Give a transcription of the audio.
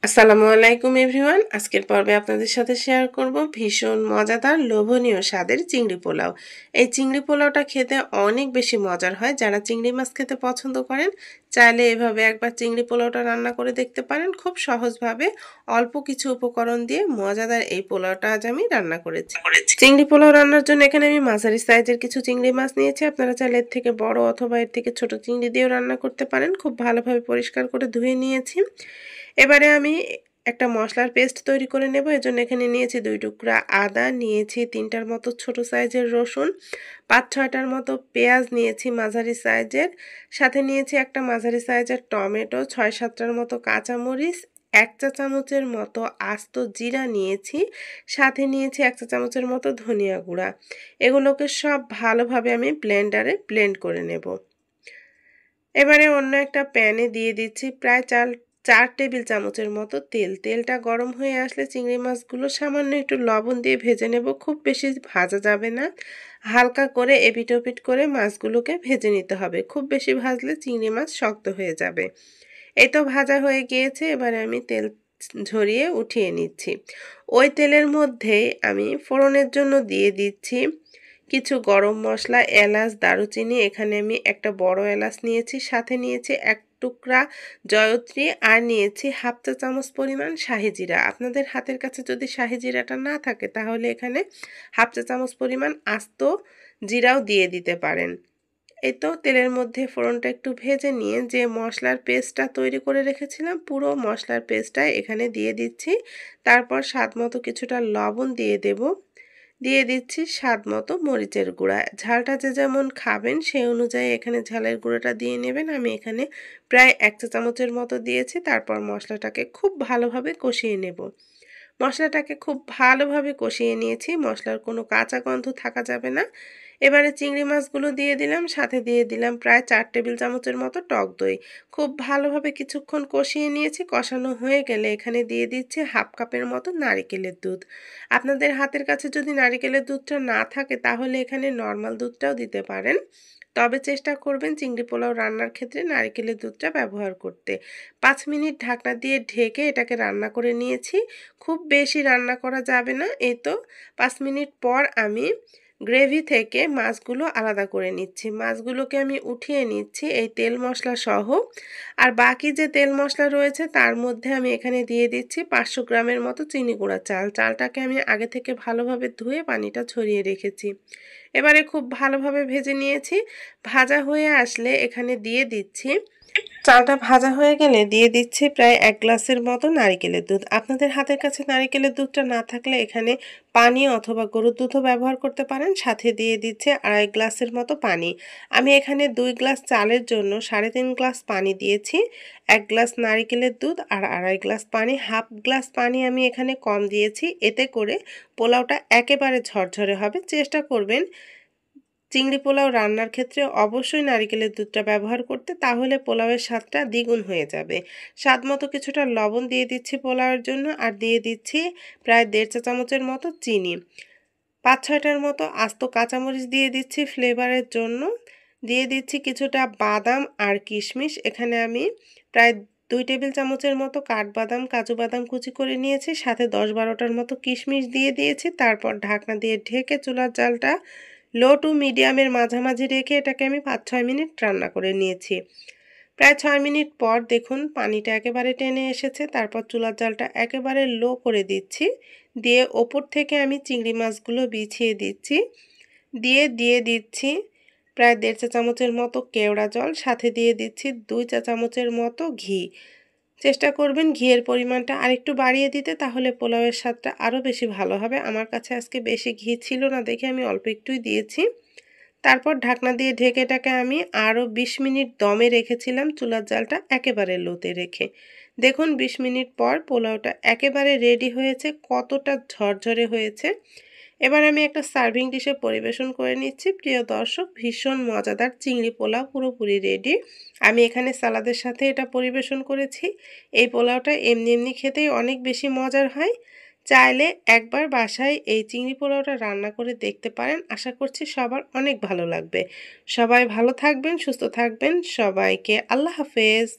আসসালামু আলাইকুম এভরিওয়ান। আজকের পর্বে আপনাদের সাথে শেয়ার করব ভীষণ মজাদার লোভনীয় স্বাদের চিংড়ি পোলাও। এই চিংড়ি পোলাওটা খেতে অনেক বেশি মজার হয়। যারা চিংড়ি মাছ খেতে পছন্দ করেন চাইলে এভাবে একবার চিংড়ি পোলাওটা রান্না করে দেখতে পারেন। খুব সহজভাবে অল্প কিছু উপকরণ দিয়ে মজাদার এই পোলাওটা আজ আমি রান্না করেছি। চিংড়ি পোলাও রান্নার জন্য এখানে আমি মাঝারি সাইজের কিছু চিংড়ি মাছ নিয়েছি। আপনারা চাইলে এর থেকে বড় অথবা এর থেকে ছোট চিংড়ি দিয়েও রান্না করতে পারেন। খুব ভালোভাবে পরিষ্কার করে ধুয়ে নিয়েছি। এবারে আমি একটা মশলার পেস্ট তৈরি করে নেব। এজন্য এখানে নিয়েছি 2 টুকরা আদা, নিয়েছি 3টার মতো ছোট সাইজের রসুন, 5-6টার মতো পেঁয়াজ নিয়েছি মাঝারি সাইজের, সাথে নিয়েছি একটা মাঝারি সাইজের টমেটো, 6-7টার মতো কাঁচামরিচ, 1 চা চামচের মতো আস্ত জিরা নিয়েছি, সাথে নিয়েছি 1 চা চামচের মতো ধনিয়া গুঁড়া। এগুলোকে সব ভালোভাবে আমি ব্লেন্ডারে ব্লেন্ড করে নেব। এবারে অন্য একটা প্যানে দিয়ে দিচ্ছি প্রায় 4 টেবিল চামচের মতো তেল। তেলটা গরম হয়ে আসলে চিংড়ি মাছগুলো সামান্য একটু লবণ দিয়ে ভেজে নেব। খুব বেশি ভাজা যাবে না, হালকা করে এপিট ওপিট করে মাছগুলোকে ভেজে নিতে হবে। খুব বেশি ভাজলে চিংড়ি মাছ শক্ত হয়ে যাবে। এই তো ভাজা হয়ে গিয়েছে। এবারে আমি তেল ঝরিয়ে উঠিয়ে নিচ্ছি। ওই তেলের মধ্যেই আমি ফোড়নের জন্য দিয়ে দিচ্ছি কিছু গরম মশলা, এলাচ, দারুচিনি। এখানে আমি একটা বড় এলাচ নিয়েছি, সাথে নিয়েছি 1 টুকরা জয়ত্রী, আর নিয়েছি 1/2 চা চামচ পরিমাণ শাহি জিরা। আপনাদের হাতের কাছে যদি শাহি জিরাটা না থাকে তাহলে এখানে 1/2 চা চামচ পরিমাণ আস্ত জিরাও দিয়ে দিতে পারেন। এই তো তেলের মধ্যে ফোড়নটা একটু ভেজে নিয়ে যে মশলার পেস্টটা তৈরি করে রেখেছিলাম পুরো মশলার পেস্টটা এখানে দিয়ে দিচ্ছি। তারপর স্বাদ মতো কিছুটা লবণ দিয়ে দেব। দিয়ে দিচ্ছি স্বাদ মতো মরিচের গুঁড়া। ঝালটা যে যেমন খাবেন সেই অনুযায়ী এখানে ঝালের গুঁড়োটা দিয়ে নেবেন। আমি এখানে প্রায় 1 চা চামচের মতো দিয়েছি। তারপর মশলাটাকে খুব ভালোভাবে কষিয়ে নেব। মশলাটাকে খুব ভালোভাবে কষিয়ে নিয়েছি। মশলার কোনো কাঁচা গন্ধ থাকা যাবে না। এবারে চিংড়ি মাছগুলো দিয়ে দিলাম, সাথে দিয়ে দিলাম প্রায় 4 টেবিল চামচের মতো টক দই। খুব ভালোভাবে কিছুক্ষণ কষিয়ে নিয়েছি। কষানো হয়ে গেলে এখানে দিয়ে দিচ্ছি 1/2 কাপের মতো নারিকেলের দুধ। আপনাদের হাতের কাছে যদি নারিকেলের দুধটা না থাকে তাহলে এখানে নর্মাল দুধটাও দিতে পারেন। তবে চেষ্টা করবেন চিংড়ি পোলাও রান্নার ক্ষেত্রে নারিকেলের দুধটা ব্যবহার করতে। 5 মিনিট ঢাকনা দিয়ে ঢেকে এটাকে রান্না করে নিয়েছি। খুব বেশি রান্না করা যাবে না। এই তো 5 মিনিট পর আমি গ্রেভি থেকে মাছগুলো আলাদা করে নিচ্ছি। মাছগুলোকে আমি উঠিয়ে নিচ্ছি এই তেল মশলা সহ। আর বাকি যে তেল মশলা রয়েছে তার মধ্যে আমি এখানে দিয়ে দিচ্ছি 500 গ্রামের মতো চিনি গুঁড়া চাল। চালটাকে আমি আগে থেকে ভালোভাবে ধুয়ে পানিটা ঝরিয়ে রেখেছি। এবারে খুব ভালোভাবে ভেজে নিয়েছি। ভাজা হয়ে আসলে এখানে দিয়ে দিচ্ছি, চালটা ভাজা হয়ে গেলে দিয়ে দিচ্ছি প্রায় 1 গ্লাসের মতো নারিকেলের দুধ। আপনাদের হাতের কাছে নারিকেলের দুধটা না থাকলে এখানে পানি অথবা গরুর দুধও ব্যবহার করতে পারেন। সাথে দিয়ে দিচ্ছে 2.5 গ্লাসের মতো পানি। আমি এখানে 2 গ্লাস চালের জন্য 3.5 গ্লাস পানি দিয়েছি। 1 গ্লাস নারিকেলের দুধ আর 2.5 গ্লাস পানি, হাফ গ্লাস পানি আমি এখানে কম দিয়েছি। এতে করে পোলাওটা একেবারে ঝরঝরে হবে। চেষ্টা করবেন চিংড়ি পোলাও রান্নার ক্ষেত্রে অবশ্যই নারিকেলের দুধটা ব্যবহার করতে, তাহলে পোলাওয়ের স্বাদটা দ্বিগুণ হয়ে যাবে। স্বাদ মতো কিছুটা লবণ দিয়ে দিচ্ছি পোলাওয়ের জন্য, আর দিয়ে দিচ্ছি প্রায় 1.5 চা চামচের মতো চিনি। 5-6টার মতো আস্ত কাঁচামরিচ দিয়ে দিচ্ছি ফ্লেভারের জন্য। দিয়ে দিচ্ছি কিছুটা বাদাম আর কিশমিশ। এখানে আমি প্রায় 2 টেবিল চামচের মতো কাঠবাদাম, কাজু বাদাম কুচি করে নিয়েছি, সাথে 10-12টার মতো কিশমিশ দিয়ে দিয়েছি। তারপর ঢাকনা দিয়ে ঢেকে চুলার জালটা লো টু মিডিয়ামের মাঝামাঝি রেখে এটাকে আমি 5-6 মিনিট রান্না করে নিয়েছি। প্রায় 6 মিনিট পর দেখুন পানিটা একেবারে টেনে এসেছে। তারপর চুলার জালটা একেবারে লো করে দিচ্ছি। দিয়ে ওপর থেকে আমি চিংড়ি মাছগুলো বিছিয়ে দিচ্ছি। দিয়ে দিচ্ছি প্রায় 1.5 চা চামচের মতো কেওড়া জল, সাথে দিয়ে দিচ্ছি 2 চা চামচের মতো ঘি। চেষ্টা করবেন ঘিয়ের পরিমাণটা আরেকটু বাড়িয়ে দিতে, তাহলে পোলাওয়ের স্বাদটা আরও বেশি ভালো হবে। আমার কাছে আজকে বেশি ঘি ছিল না দেখে আমি অল্প একটুই দিয়েছি। তারপর ঢাকনা দিয়ে ঢেকে এটাকে আমি আরও 20 মিনিট দমে রেখেছিলাম, চুলার জালটা একেবারে লোতে রেখে। দেখুন 20 মিনিট পর পোলাওটা একেবারে রেডি হয়েছে, কতটা ঝরঝরে হয়েছে। এবার আমি একটা সার্ভিং ডিশে পরিবেশন করে নিচ্ছি। প্রিয় দর্শক, ভীষণ মজাদার চিংড়ি পোলাও পুরোপুরি রেডি। আমি এখানে সালাদের সাথে এটা পরিবেশন করেছি। এই পোলাওটা এমনি এমনি খেতেই অনেক বেশি মজার হয়। চাইলে একবার বাসায় এই চিংড়ি পোলাওটা রান্না করে দেখতে পারেন। আশা করছি সবার অনেক ভালো লাগবে। সবাই ভালো থাকবেন, সুস্থ থাকবেন। সবাইকে আল্লাহ হাফেজ।